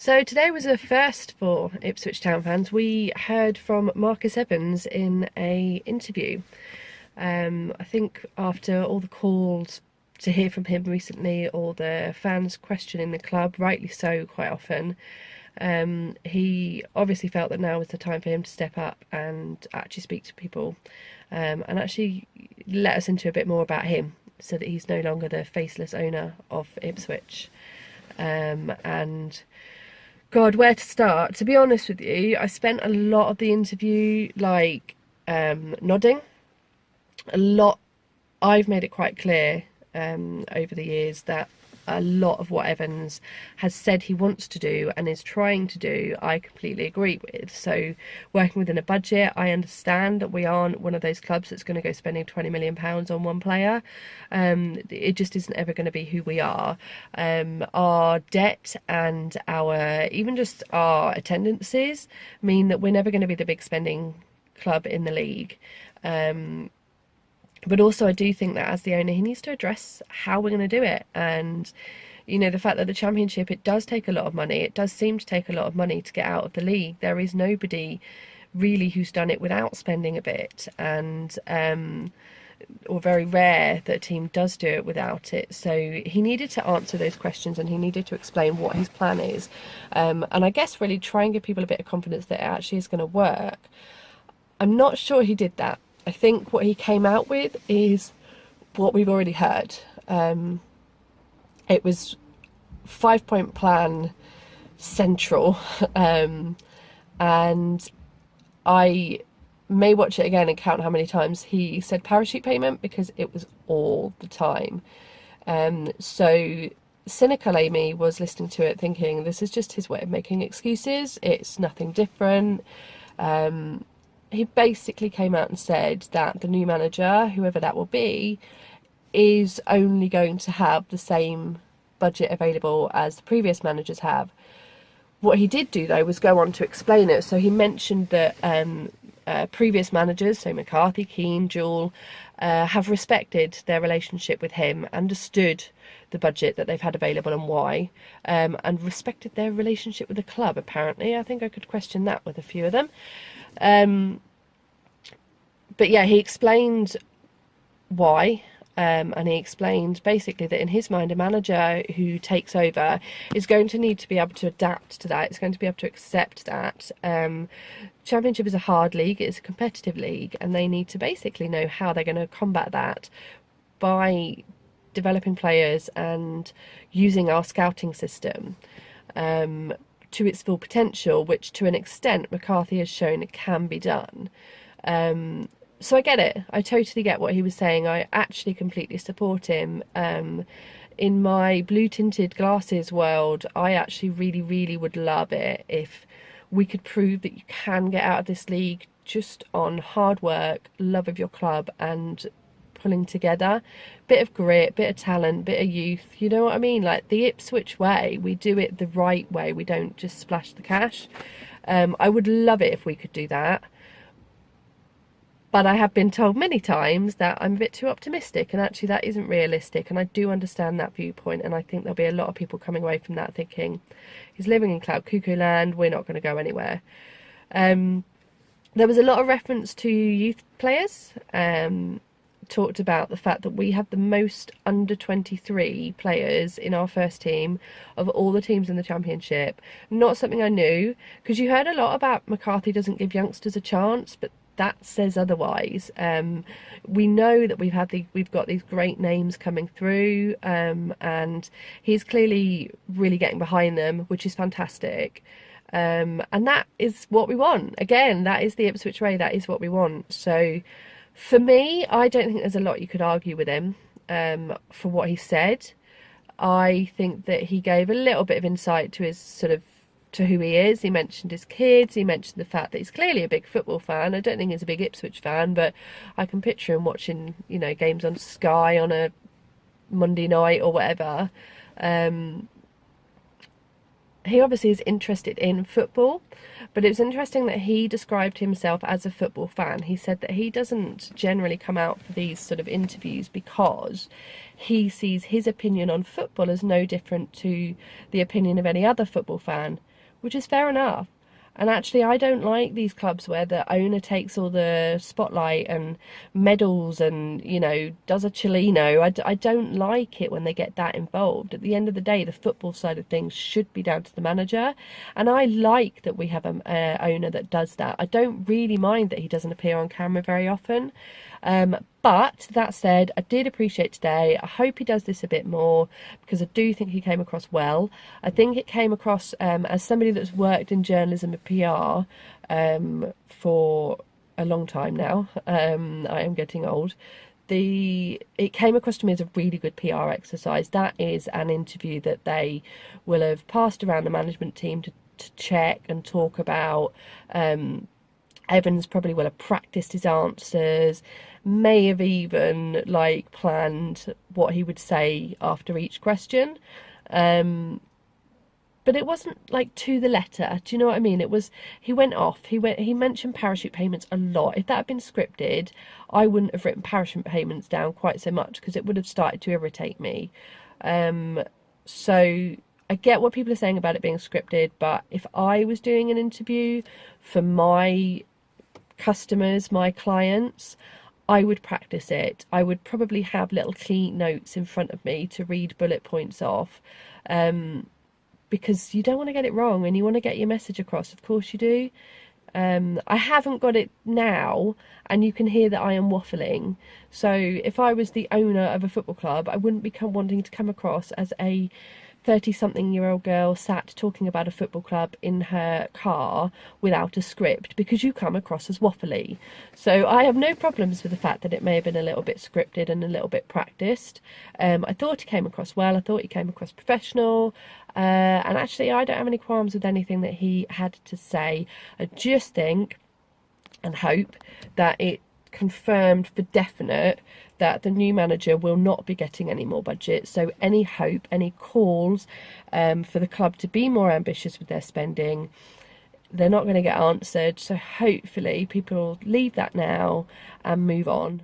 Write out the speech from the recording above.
So today was a first for Ipswich Town fans. We heard from Marcus Evans in a interview. I think after all the calls to hear from him recently, or the fans questioning the club, rightly so, quite often, he obviously felt that now was the time for him to step up and actually speak to people, and actually let us into a bit more about him, so that he's no longer the faceless owner of Ipswich. And God, where to start? To be honest with you, I spent a lot of the interview nodding. A lot. I've made it quite clear over the years that a lot of what Evans has said he wants to do and is trying to do, I completely agree with. So, working within a budget, I understand that we aren't one of those clubs that's going to go spending £20 million on one player. It just isn't ever going to be who we are. Our debt and even just our attendances mean that we're never going to be the big spending club in the league. But also, I do think that as the owner, he needs to address how we're going to do it. And, the fact that the Championship, it does take a lot of money. It does seem to take a lot of money to get out of the league. There is nobody really who's done it without spending a bit. And, or very rare that a team does do it without it. So he needed to answer those questions, and he needed to explain what his plan is. And I guess really try and give people a bit of confidence that it actually is going to work. I'm not sure he did that. I think what he came out with is what we've already heard. It was 5-point plan central, and I may watch it again and count how many times he said parachute payment, because it was all the time. So cynical Amy was listening to it thinking this is just his way of making excuses. It's nothing different. He basically came out and said that the new manager, whoever that will be, is only going to have the same budget available as the previous managers have. What he did do, though, was go on to explain it. So he mentioned that previous managers, so McCarthy, Keane, Jewell, have respected their relationship with him, understood the budget that they've had available and why, and respected their relationship with the club, apparently. I think I could question that with a few of them. But yeah, he explained why, and he explained basically that in his mind, a manager who takes over is going to need to be able to adapt to that. It's going to be able to accept that. Championship is a hard league, it's a competitive league, and they need to basically know how they're going to combat that by developing players and using our scouting system to its full potential, which to an extent McCarthy has shown it can be done. So I get it. I totally get what he was saying. I actually completely support him. In my blue tinted glasses world, I actually really, really would love it if we could prove that you can get out of this league just on hard work, love of your club, and pulling together. Bit of grit, bit of talent, bit of youth. You know what I mean? Like the Ipswich way, we do it the right way. We don't just splash the cash. I would love it if we could do that. But I have been told many times that I'm a bit too optimistic, and actually that isn't realistic, and I do understand that viewpoint, and I think there'll be a lot of people coming away from that thinking, he's living in cloud cuckoo land, we're not going to go anywhere. There was a lot of reference to youth players, talked about the fact that we have the most under 23 players in our first team of all the teams in the Championship. Not something I knew, because you heard a lot about McCarthy doesn't give youngsters a chance, but that says otherwise. We know that we've got these great names coming through, and he's clearly really getting behind them, which is fantastic. And that is what we want. Again, that is the Ipswich way. That is what we want. So for me, I don't think there's a lot you could argue with him for what he said. I think that he gave a little bit of insight to his to who he is. He mentioned his kids. He mentioned the fact that he's clearly a big football fan. I don't think he's a big Ipswich fan, but I can picture him watching, games on Sky on a Monday night or whatever. he obviously is interested in football, but it was interesting that he described himself as a football fan. He said that he doesn't generally come out for these sort of interviews because he sees his opinion on football as no different to the opinion of any other football fan, which is fair enough. And actually, I don't like these clubs where the owner takes all the spotlight and medals and, you know, does a Chileno. I don't like it when they get that involved. At the end of the day, the football side of things should be down to the manager. And I like that we have an owner that does that. I don't really mind that he doesn't appear on camera very often. But that said, I did appreciate today. I hope he does this a bit more because I do think he came across well. I think it came across as somebody that's worked in journalism and PR for a long time now. I am getting old. It came across to me as a really good PR exercise. That is an interview that they will have passed around the management team to check and talk about. Evans probably will have practiced his answers, may have even like planned what he would say after each question. But it wasn't like to the letter. Do you know what I mean? He went off. He mentioned parachute payments a lot. If that had been scripted, I wouldn't have written parachute payments down quite so much because it would have started to irritate me. So I get what people are saying about it being scripted, but if I was doing an interview for my customers, my clients, I would practice it. I would probably have little key notes in front of me to read bullet points off, because you don't want to get it wrong and you want to get your message across. Of course you do. I haven't got it now, and you can hear that I am waffling. So if I was the owner of a football club, I wouldn't be wanting to come across as a 30-something-year-old girl sat talking about a football club in her car without a script, because you come across as waffly. So I have no problems with the fact that it may have been a little bit scripted and a little bit practiced. I thought he came across well. I thought he came across professional. And actually, I don't have any qualms with anything that he had to say. I just think and hope that it confirmed for definite that the new manager will not be getting any more budget. So any hope, any calls for the club to be more ambitious with their spending, they're not going to get answered. So hopefully people will leave that now and move on.